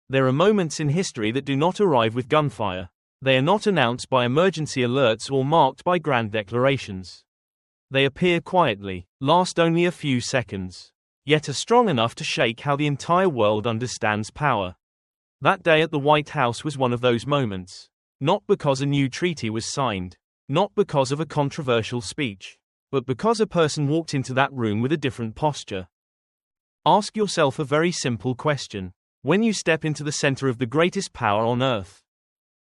There are moments in history that do not arrive with gunfire. They are not announced by emergency alerts or marked by grand declarations. They appear quietly, last only a few seconds, yet are strong enough to shake how the entire world understands power. That day at the White House was one of those moments. Not because a new treaty was signed, not because of a controversial speech, but because a person walked into that room with a different posture. Ask yourself a very simple question. When you step into the center of the greatest power on earth,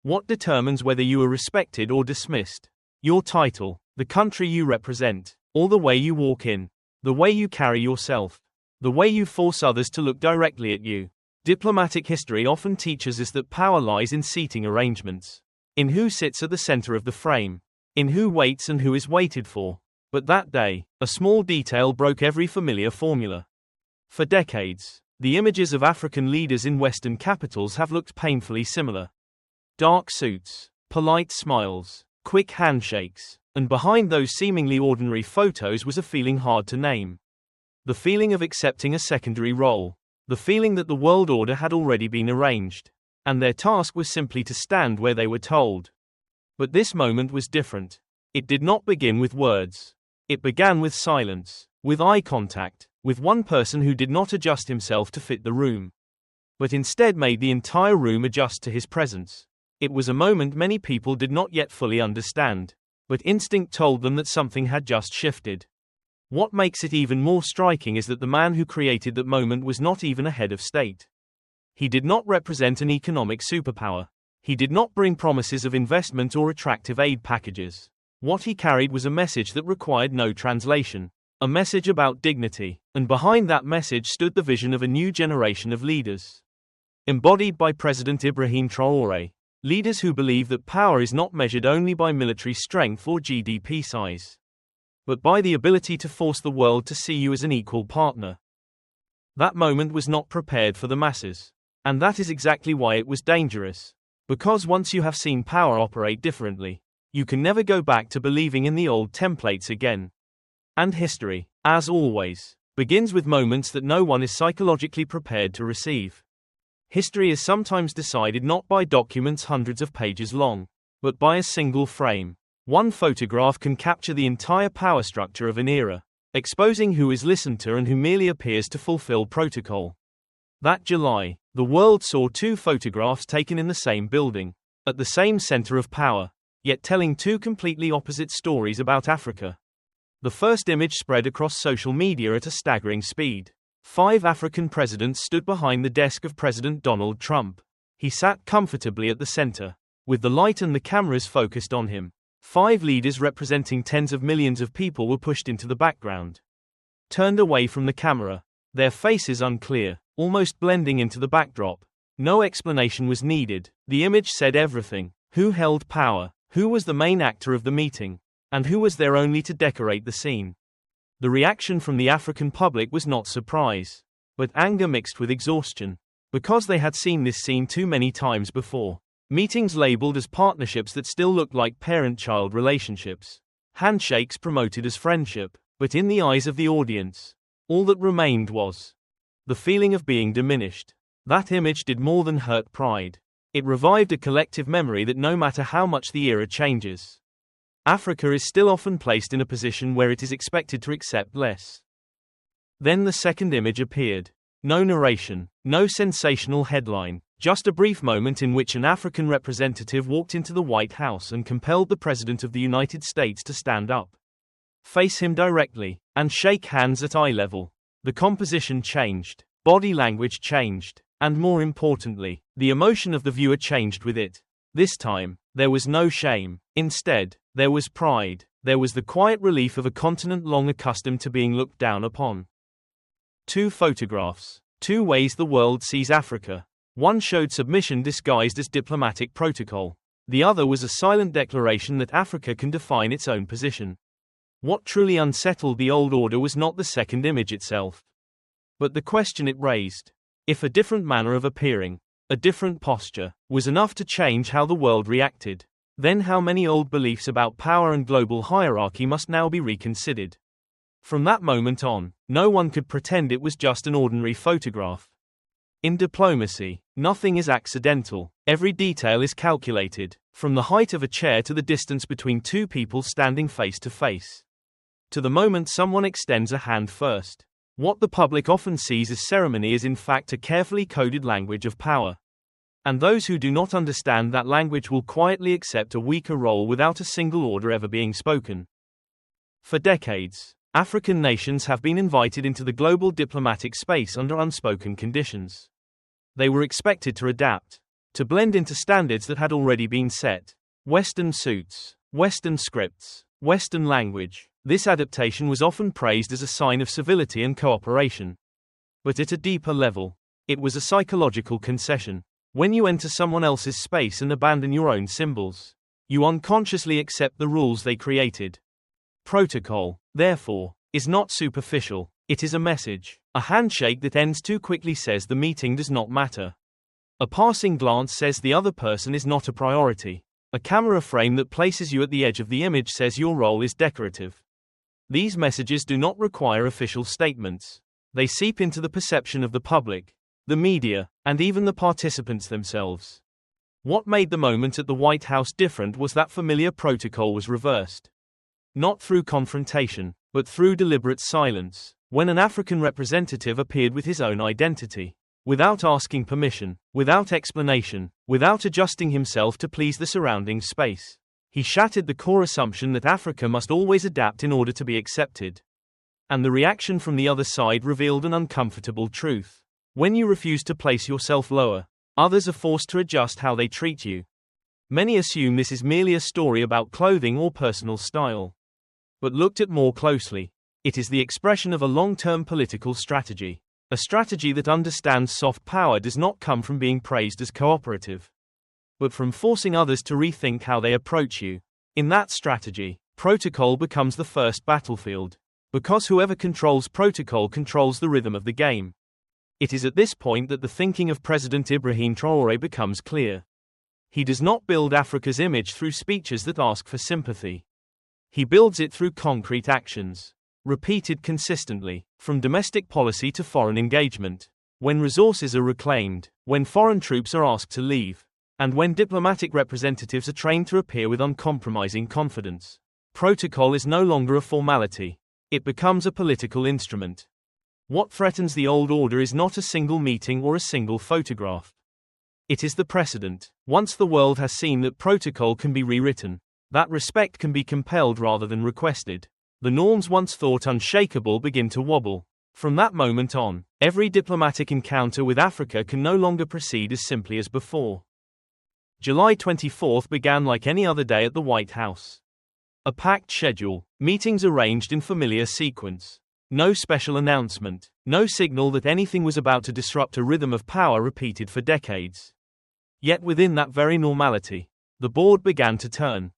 what determines whether you are respected or dismissed? Your title, the country you represent, or the way you walk in, the way you carry yourself, the way you force others to look directly at you. Diplomatic history often teaches us that power lies in seating arrangements, in who sits at the center of the frame, in who waits and who is waited for. But that day, a small detail broke every familiar formula. For decades, the images of African leaders in Western capitals have looked painfully similar. Dark suits, polite smiles, quick handshakes, and behind those seemingly ordinary photos was a feeling hard to name. The feeling of accepting a secondary role. The feeling that the world order had already been arranged, and their task was simply to stand where they were told. But this moment was different. It did not begin with words. It began with silence, with eye contact, with one person who did not adjust himself to fit the room, but instead made the entire room adjust to his presence. It was a moment many people did not yet fully understand, but instinct told them that something had just shifted. What makes it even more striking is that the man who created that moment was not even a head of state. He did not represent an economic superpower. He did not bring promises of investment or attractive aid packages. What he carried was a message that required no translation. A message about dignity, and behind that message stood the vision of a new generation of leaders. Embodied by President Ibrahim Traoré, leaders who believe that power is not measured only by military strength or GDP size, but by the ability to force the world to see you as an equal partner. That moment was not prepared for the masses. And that is exactly why it was dangerous. Because once you have seen power operate differently, you can never go back to believing in the old templates again. And history, as always, begins with moments that no one is psychologically prepared to receive. History is sometimes decided not by documents hundreds of pages long, but by a single frame. One photograph can capture the entire power structure of an era, exposing who is listened to and who merely appears to fulfill protocol. That July, the world saw two photographs taken in the same building, at the same center of power, yet telling two completely opposite stories about Africa. The first image spread across social media at a staggering speed. 5 African presidents stood behind the desk of President Donald Trump. He sat comfortably at the center, with the light and the cameras focused on him. 5 leaders representing tens of millions of people were pushed into the background, turned away from the camera, their faces unclear, almost blending into the backdrop. No explanation was needed. The image said everything. Who held power? Who was the main actor of the meeting? And who was there only to decorate the scene? The reaction from the African public was not surprise, but anger mixed with exhaustion, because they had seen this scene too many times before. Meetings labeled as partnerships that still looked like parent-child relationships. Handshakes promoted as friendship, but in the eyes of the audience, all that remained was the feeling of being diminished. That image did more than hurt pride. It revived a collective memory that no matter how much the era changes, Africa is still often placed in a position where it is expected to accept less. Then the second image appeared. No narration, no sensational headline, just a brief moment in which an African representative walked into the White House and compelled the President of the United States to stand up, face him directly, and shake hands at eye level. The composition changed, body language changed, and more importantly, the emotion of the viewer changed with it. This time, there was no shame. Instead, there was pride. There was the quiet relief of a continent long accustomed to being looked down upon. 2 photographs. 2 ways the world sees Africa. One showed submission disguised as diplomatic protocol. The other was a silent declaration that Africa can define its own position. What truly unsettled the old order was not the second image itself, but the question it raised. If a different manner of appearing, a different posture, was enough to change how the world reacted, then how many old beliefs about power and global hierarchy must now be reconsidered? From that moment on, no one could pretend it was just an ordinary photograph. In diplomacy, nothing is accidental. Every detail is calculated, from the height of a chair to the distance between two people standing face to face, to the moment someone extends a hand first. What the public often sees as ceremony is in fact a carefully coded language of power. And those who do not understand that language will quietly accept a weaker role without a single order ever being spoken. For decades, African nations have been invited into the global diplomatic space under unspoken conditions. They were expected to adapt, to blend into standards that had already been set. Western suits, Western scripts, Western language. This adaptation was often praised as a sign of civility and cooperation. But at a deeper level, it was a psychological concession. When you enter someone else's space and abandon your own symbols, you unconsciously accept the rules they created. Protocol, therefore, is not superficial, it is a message. A handshake that ends too quickly says the meeting does not matter. A passing glance says the other person is not a priority. A camera frame that places you at the edge of the image says your role is decorative. These messages do not require official statements. They seep into the perception of the public, the media, and even the participants themselves. What made the moment at the White House different was that familiar protocol was reversed. Not through confrontation, but through deliberate silence. When an African representative appeared with his own identity, without asking permission, without explanation, without adjusting himself to please the surrounding space, he shattered the core assumption that Africa must always adapt in order to be accepted. And the reaction from the other side revealed an uncomfortable truth. When you refuse to place yourself lower, others are forced to adjust how they treat you. Many assume this is merely a story about clothing or personal style. But looked at more closely, it is the expression of a long-term political strategy. A strategy that understands soft power does not come from being praised as cooperative, but from forcing others to rethink how they approach you. In that strategy, protocol becomes the first battlefield, because whoever controls protocol controls the rhythm of the game. It is at this point that the thinking of President Ibrahim Traoré becomes clear. He does not build Africa's image through speeches that ask for sympathy. He builds it through concrete actions, repeated consistently, from domestic policy to foreign engagement. When resources are reclaimed, when foreign troops are asked to leave, and when diplomatic representatives are trained to appear with uncompromising confidence, protocol is no longer a formality. It becomes a political instrument. What threatens the old order is not a single meeting or a single photograph. It is the precedent. Once the world has seen that protocol can be rewritten, that respect can be compelled rather than requested, the norms once thought unshakable begin to wobble. From that moment on, every diplomatic encounter with Africa can no longer proceed as simply as before. July 24th began like any other day at the White House. A packed schedule, meetings arranged in familiar sequence. No special announcement, no signal that anything was about to disrupt a rhythm of power repeated for decades. Yet within that very normality, the board began to turn.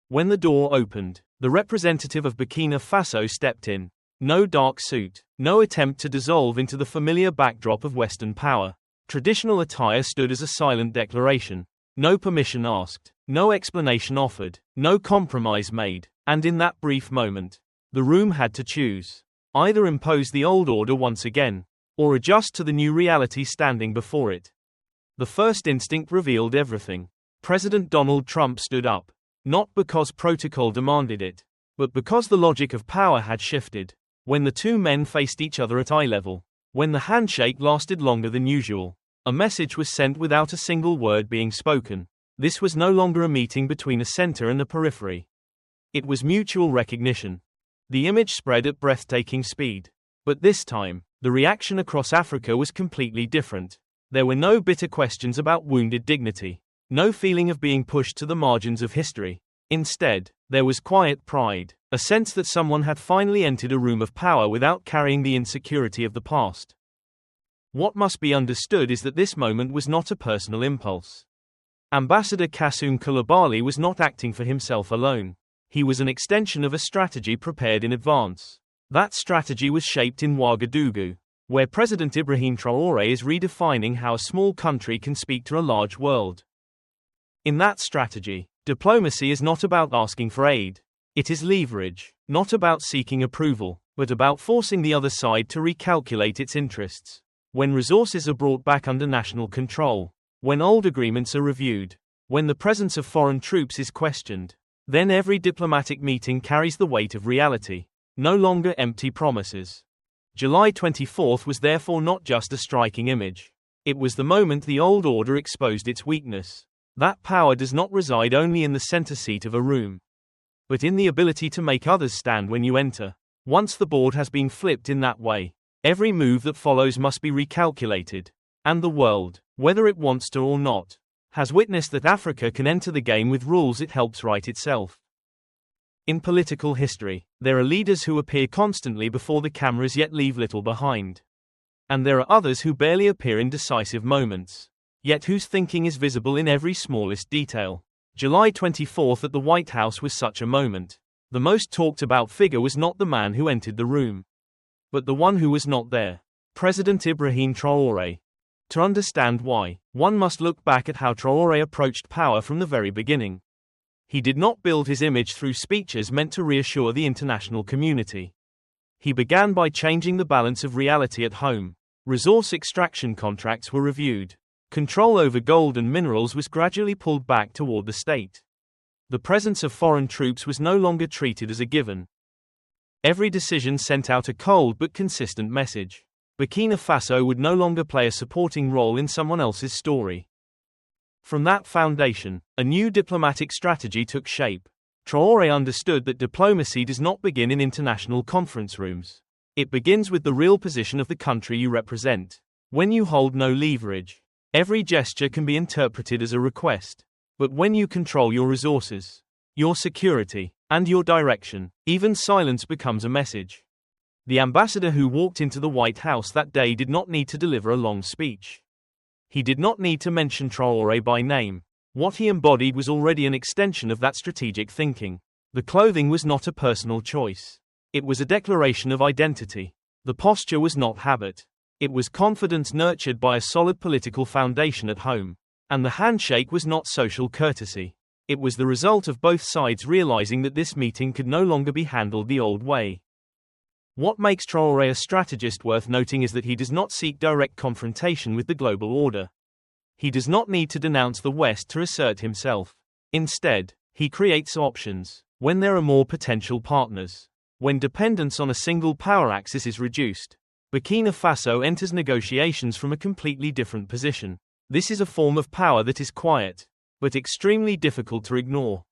When the door opened, the representative of Burkina Faso stepped in. No dark suit, no attempt to dissolve into the familiar backdrop of Western power. Traditional attire stood as a silent declaration. No permission asked, no explanation offered, no compromise made, and in that brief moment, the room had to choose. Either impose the old order once again, or adjust to the new reality standing before it. The first instinct revealed everything. President Donald Trump stood up. Not because protocol demanded it, but because the logic of power had shifted. When the two men faced each other at eye level, when the handshake lasted longer than usual, a message was sent without a single word being spoken. This was no longer a meeting between a center and a periphery. It was mutual recognition. The image spread at breathtaking speed. But this time, the reaction across Africa was completely different. There were no bitter questions about wounded dignity. No feeling of being pushed to the margins of history. Instead, there was quiet pride, a sense that someone had finally entered a room of power without carrying the insecurity of the past. What must be understood is that this moment was not a personal impulse. Ambassador Koulibaly was not acting for himself alone. He was an extension of a strategy prepared in advance. That strategy was shaped in Ouagadougou, where President Ibrahim Traoré is redefining how a small country can speak to a large world. In that strategy, diplomacy is not about asking for aid. It is leverage, not about seeking approval, but about forcing the other side to recalculate its interests. when resources are brought back under national control, when old agreements are reviewed, when the presence of foreign troops is questioned, then every diplomatic meeting carries the weight of reality, no longer empty promises. July 24 was therefore not just a striking image. It was the moment the old order exposed its weakness. That power does not reside only in the center seat of a room, but in the ability to make others stand when you enter. Once the board has been flipped in that way, every move that follows must be recalculated. And the world, whether it wants to or not, has witnessed that Africa can enter the game with rules it helps write itself. In political history, there are leaders who appear constantly before the cameras yet leave little behind. And there are others who barely appear in decisive moments, yet whose thinking is visible in every smallest detail. July 24 at the White House was such a moment. The most talked about figure was not the man who entered the room, but the one who was not there, President Ibrahim Traoré. To understand why, one must look back at how Traoré approached power from the very beginning. He did not build his image through speeches meant to reassure the international community. He began by changing the balance of reality at home. Resource extraction contracts were reviewed. Control over gold and minerals was gradually pulled back toward the state. The presence of foreign troops was no longer treated as a given. Every decision sent out a cold but consistent message. Burkina Faso would no longer play a supporting role in someone else's story. From that foundation, a new diplomatic strategy took shape. Traoré understood that diplomacy does not begin in international conference rooms. It begins with the real position of the country you represent. When you hold no leverage, every gesture can be interpreted as a request. But when you control your resources, your security, and your direction, even silence becomes a message. The ambassador who walked into the White House that day did not need to deliver a long speech. He did not need to mention Traoré by name. What he embodied was already an extension of that strategic thinking. The clothing was not a personal choice. It was a declaration of identity. The posture was not habit. It was confidence nurtured by a solid political foundation at home. And the handshake was not social courtesy. It was the result of both sides realizing that this meeting could no longer be handled the old way. What makes Traoré a strategist worth noting is that he does not seek direct confrontation with the global order. He does not need to denounce the West to assert himself. Instead, he creates options. When there are more potential partners, when dependence on a single power axis is reduced, Burkina Faso enters negotiations from a completely different position. This is a form of power that is quiet, but extremely difficult to ignore.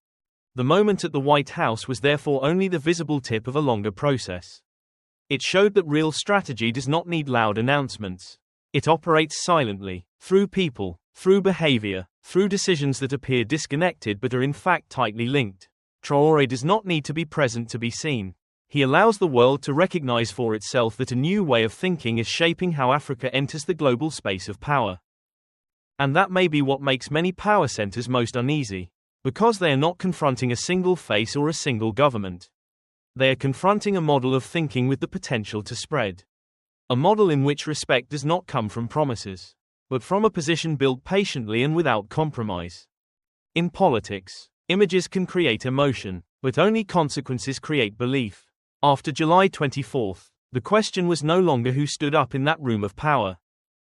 The moment at the White House was therefore only the visible tip of a longer process. It showed that real strategy does not need loud announcements. It operates silently, through people, through behavior, through decisions that appear disconnected but are in fact tightly linked. Traoré does not need to be present to be seen. He allows the world to recognize for itself that a new way of thinking is shaping how Africa enters the global space of power. And that may be what makes many power centers most uneasy, because they are not confronting a single face or a single government. They are confronting a model of thinking with the potential to spread. A model in which respect does not come from promises, but from a position built patiently and without compromise. In politics, images can create emotion, but only consequences create belief. After July 24, the question was no longer who stood up in that room of power,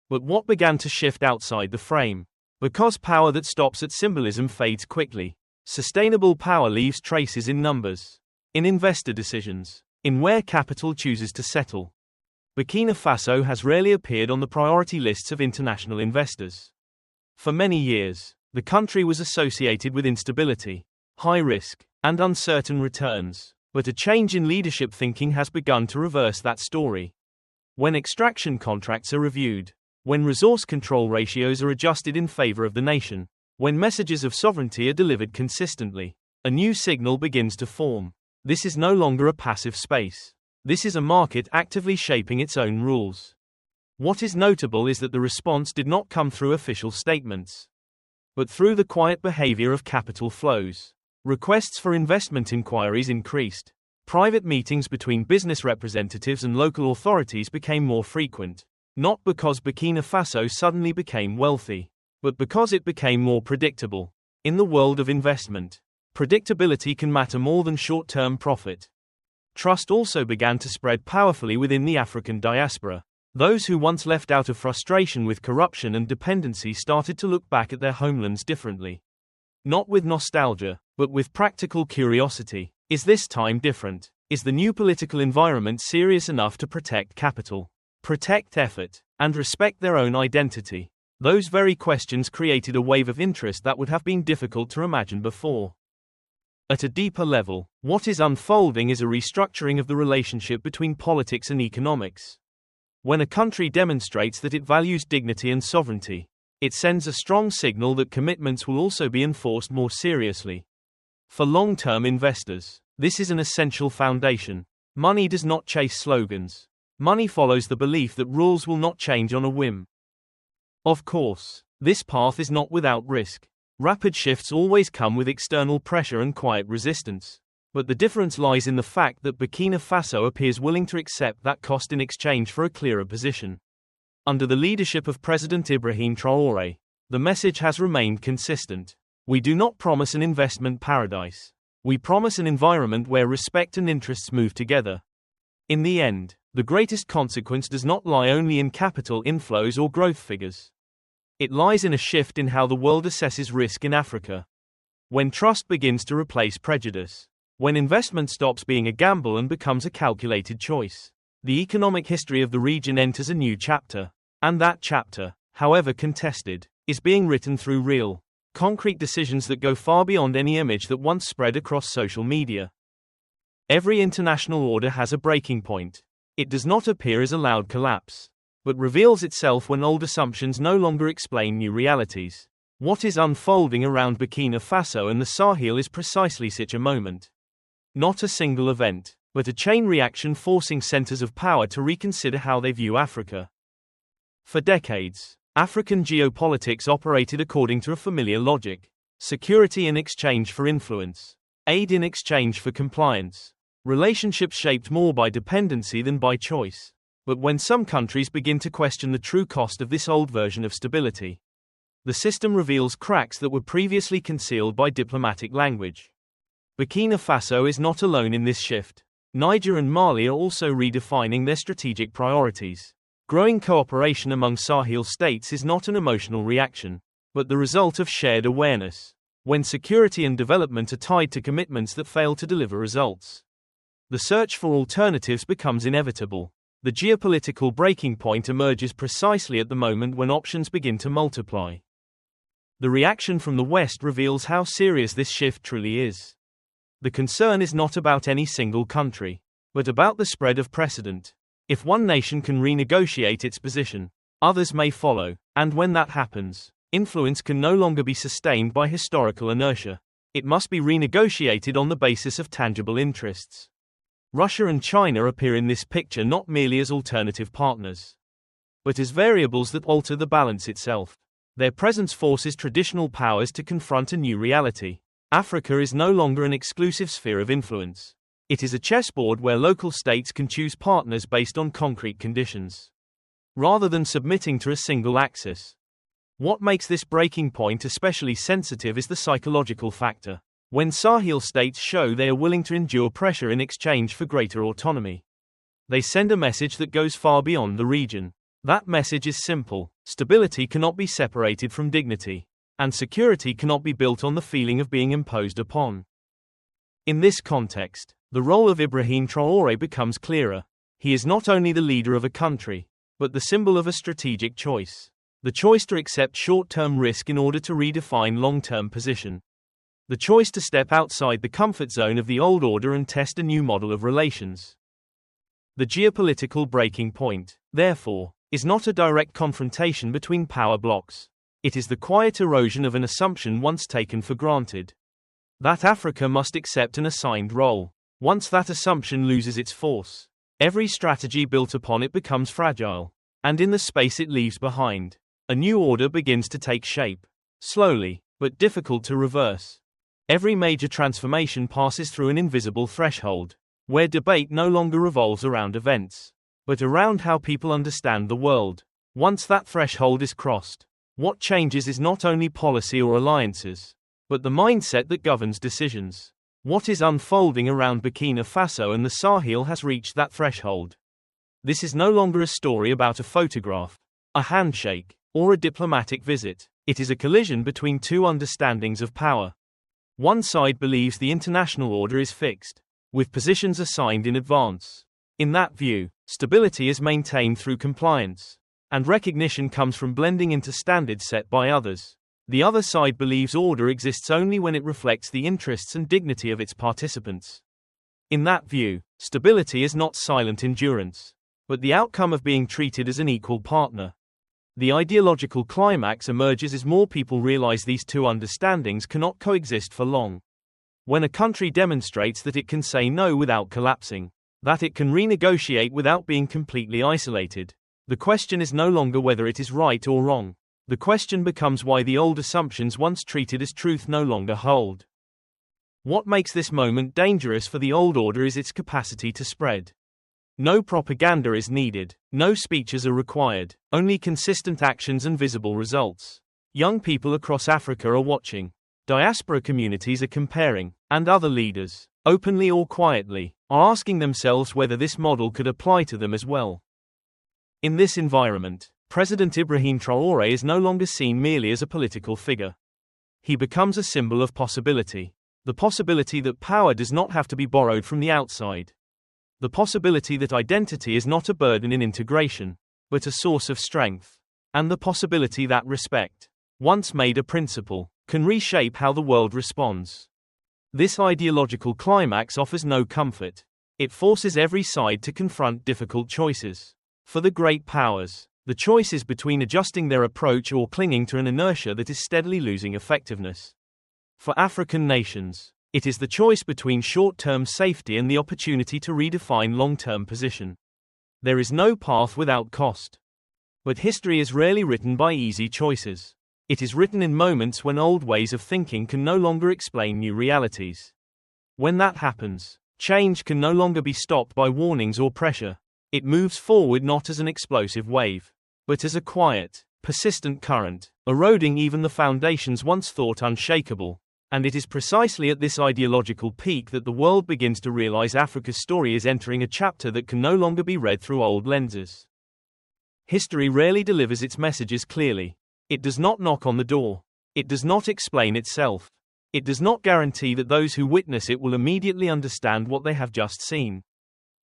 but what began to shift outside the frame. Because power that stops at symbolism fades quickly, sustainable power leaves traces in numbers, in investor decisions, in where capital chooses to settle. Burkina Faso has rarely appeared on the priority lists of international investors. For many years, the country was associated with instability, high risk, and uncertain returns, but a change in leadership thinking has begun to reverse that story. When extraction contracts are reviewed, when resource control ratios are adjusted in favor of the nation, when messages of sovereignty are delivered consistently, a new signal begins to form. This is no longer a passive space. This is a market actively shaping its own rules. What is notable is that the response did not come through official statements, but through the quiet behavior of capital flows. Requests for investment inquiries increased. Private meetings between business representatives and local authorities became more frequent, not because Burkina Faso suddenly became wealthy, but because it became more predictable. In the world of investment, predictability can matter more than short-term profit. Trust also began to spread powerfully within the African diaspora. Those who once left out of frustration with corruption and dependency started to look back at their homelands differently. Not with nostalgia, but with practical curiosity. Is this time different? Is the new political environment serious enough to protect capital, protect effort, and respect their own identity? Those very questions created a wave of interest that would have been difficult to imagine before. At a deeper level, what is unfolding is a restructuring of the relationship between politics and economics. When a country demonstrates that it values dignity and sovereignty, it sends a strong signal that commitments will also be enforced more seriously. For long-term investors, this is an essential foundation. Money does not chase slogans. Money follows the belief that rules will not change on a whim. Of course, this path is not without risk. Rapid shifts always come with external pressure and quiet resistance. But the difference lies in the fact that Burkina Faso appears willing to accept that cost in exchange for a clearer position. Under the leadership of President Ibrahim Traoré, the message has remained consistent. We do not promise an investment paradise. We promise an environment where respect and interests move together. In the end, the greatest consequence does not lie only in capital inflows or growth figures. It lies in a shift in how the world assesses risk in Africa. When trust begins to replace prejudice, when investment stops being a gamble and becomes a calculated choice, the economic history of the region enters a new chapter. And that chapter, however contested, is being written through real, concrete decisions that go far beyond any image that once spread across social media. Every international order has a breaking point. It does not appear as a loud collapse, but reveals itself when old assumptions no longer explain new realities. What is unfolding around Burkina Faso and the Sahel is precisely such a moment. Not a single event, but a chain reaction forcing centers of power to reconsider how they view Africa. For decades, African geopolitics operated according to a familiar logic: security in exchange for influence, aid in exchange for compliance, relationships shaped more by dependency than by choice. But when some countries begin to question the true cost of this old version of stability, the system reveals cracks that were previously concealed by diplomatic language. Burkina Faso is not alone in this shift. Niger and Mali are also redefining their strategic priorities. Growing cooperation among Sahel states is not an emotional reaction, but the result of shared awareness. When security and development are tied to commitments that fail to deliver results, the search for alternatives becomes inevitable. The geopolitical breaking point emerges precisely at the moment when options begin to multiply. The reaction from the West reveals how serious this shift truly is. The concern is not about any single country, but about the spread of precedent. If one nation can renegotiate its position, others may follow, and when that happens, influence can no longer be sustained by historical inertia. It must be renegotiated on the basis of tangible interests. Russia and China appear in this picture not merely as alternative partners, but as variables that alter the balance itself. Their presence forces traditional powers to confront a new reality. Africa is no longer an exclusive sphere of influence. It is a chessboard where local states can choose partners based on concrete conditions, rather than submitting to a single axis. What makes this breaking point especially sensitive is the psychological factor. When Sahel states show they are willing to endure pressure in exchange for greater autonomy, they send a message that goes far beyond the region. That message is simple: stability cannot be separated from dignity, and security cannot be built on the feeling of being imposed upon. In this context, the role of Ibrahim Traoré becomes clearer. He is not only the leader of a country, but the symbol of a strategic choice. The choice to accept short-term risk in order to redefine long-term position. The choice to step outside the comfort zone of the old order and test a new model of relations. The geopolitical breaking point, therefore, is not a direct confrontation between power blocks. It is the quiet erosion of an assumption once taken for granted: that Africa must accept an assigned role. Once that assumption loses its force, every strategy built upon it becomes fragile, and in the space it leaves behind, a new order begins to take shape. Slowly, but difficult to reverse. Every major transformation passes through an invisible threshold, where debate no longer revolves around events, but around how people understand the world. Once that threshold is crossed, what changes is not only policy or alliances, but the mindset that governs decisions. What is unfolding around Burkina Faso and the Sahel has reached that threshold. This is no longer a story about a photograph, a handshake, or a diplomatic visit. It is a collision between two understandings of power. One side believes the international order is fixed, with positions assigned in advance. In that view, stability is maintained through compliance, and recognition comes from blending into standards set by others. The other side believes order exists only when it reflects the interests and dignity of its participants. In that view, stability is not silent endurance, but the outcome of being treated as an equal partner. The ideological climax emerges as more people realize these two understandings cannot coexist for long. When a country demonstrates that it can say no without collapsing, that it can renegotiate without being completely isolated, the question is no longer whether it is right or wrong. The question becomes why the old assumptions once treated as truth no longer hold. What makes this moment dangerous for the old order is its capacity to spread. No propaganda is needed, no speeches are required, only consistent actions and visible results. Young people across Africa are watching. Diaspora communities are comparing, and other leaders, openly or quietly, are asking themselves whether this model could apply to them as well. In this environment, President Ibrahim Traoré is no longer seen merely as a political figure. He becomes a symbol of possibility. The possibility that power does not have to be borrowed from the outside. The possibility that identity is not a burden in integration, but a source of strength. And the possibility that respect, once made a principle, can reshape how the world responds. This ideological climax offers no comfort. It forces every side to confront difficult choices. For the great powers, the choice is between adjusting their approach or clinging to an inertia that is steadily losing effectiveness. For African nations, it is the choice between short-term safety and the opportunity to redefine long-term position. There is no path without cost. But history is rarely written by easy choices. It is written in moments when old ways of thinking can no longer explain new realities. When that happens, change can no longer be stopped by warnings or pressure. It moves forward not as an explosive wave, but as a quiet, persistent current, eroding even the foundations once thought unshakable. And it is precisely at this ideological peak that the world begins to realize Africa's story is entering a chapter that can no longer be read through old lenses. History rarely delivers its messages clearly. It does not knock on the door. It does not explain itself. It does not guarantee that those who witness it will immediately understand what they have just seen.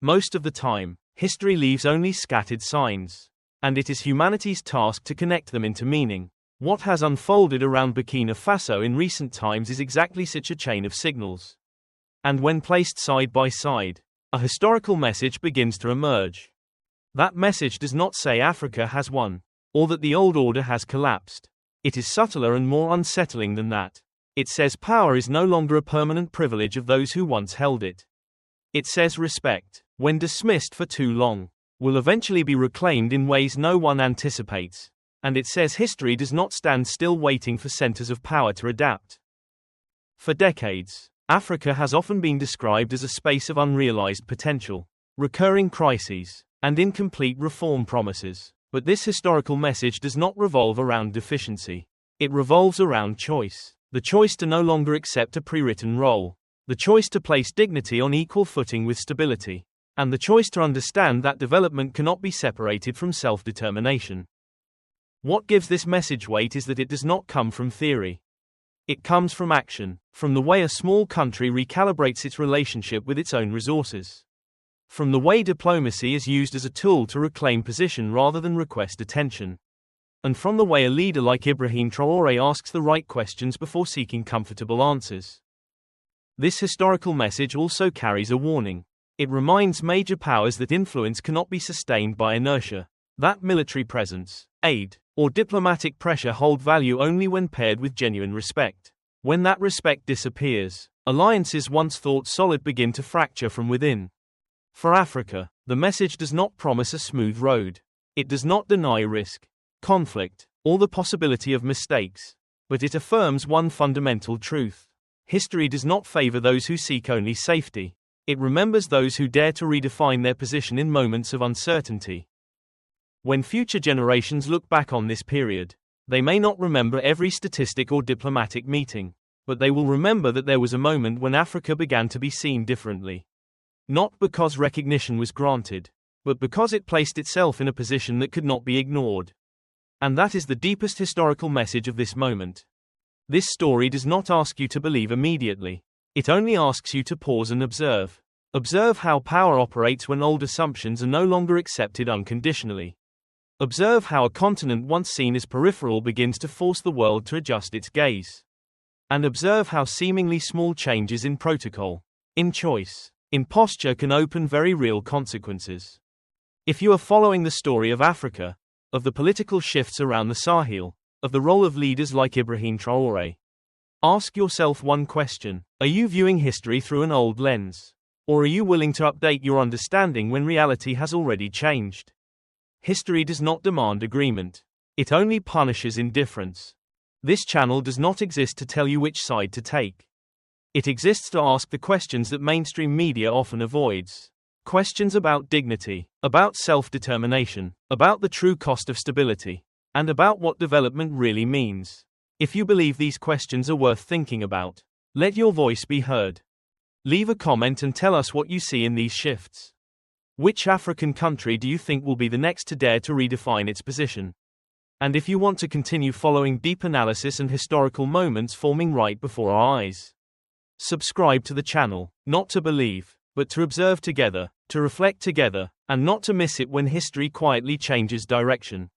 Most of the time, history leaves only scattered signs, and it is humanity's task to connect them into meaning. What has unfolded around Burkina Faso in recent times is exactly such a chain of signals. And when placed side by side, a historical message begins to emerge. That message does not say Africa has won, or that the old order has collapsed. It is subtler and more unsettling than that. It says power is no longer a permanent privilege of those who once held it. It says respect, when dismissed for too long, will eventually be reclaimed in ways no one anticipates. And it says history does not stand still waiting for centers of power to adapt. For decades, Africa has often been described as a space of unrealized potential, recurring crises, and incomplete reform promises. But this historical message does not revolve around deficiency. It revolves around choice. The choice to no longer accept a pre-written role. The choice to place dignity on equal footing with stability. And the choice to understand that development cannot be separated from self-determination. What gives this message weight is that it does not come from theory. It comes from action, from the way a small country recalibrates its relationship with its own resources. From the way diplomacy is used as a tool to reclaim position rather than request attention. And from the way a leader like Ibrahim Traoré asks the right questions before seeking comfortable answers. This historical message also carries a warning. It reminds major powers that influence cannot be sustained by inertia, that military presence, aid, or diplomatic pressure hold value only when paired with genuine respect. When that respect disappears, alliances once thought solid begin to fracture from within. For Africa, the message does not promise a smooth road. It does not deny risk, conflict, or the possibility of mistakes. But it affirms one fundamental truth. History does not favor those who seek only safety. It remembers those who dare to redefine their position in moments of uncertainty. When future generations look back on this period, they may not remember every statistic or diplomatic meeting, but they will remember that there was a moment when Africa began to be seen differently. Not because recognition was granted, but because it placed itself in a position that could not be ignored. And that is the deepest historical message of this moment. This story does not ask you to believe immediately. It only asks you to pause and observe. Observe how power operates when old assumptions are no longer accepted unconditionally. Observe how a continent once seen as peripheral begins to force the world to adjust its gaze. And observe how seemingly small changes in protocol, in choice, in posture can open very real consequences. If you are following the story of Africa, of the political shifts around the Sahel, of the role of leaders like Ibrahim Traoré, ask yourself one question: are you viewing history through an old lens? Or are you willing to update your understanding when reality has already changed? History does not demand agreement. It only punishes indifference. This channel does not exist to tell you which side to take. It exists to ask the questions that mainstream media often avoids. Questions about dignity, about self-determination, about the true cost of stability, and about what development really means. If you believe these questions are worth thinking about, let your voice be heard. Leave a comment and tell us what you see in these shifts. Which African country do you think will be the next to dare to redefine its position? And if you want to continue following deep analysis and historical moments forming right before our eyes, subscribe to the channel, not to believe, but to observe together, to reflect together, and not to miss it when history quietly changes direction.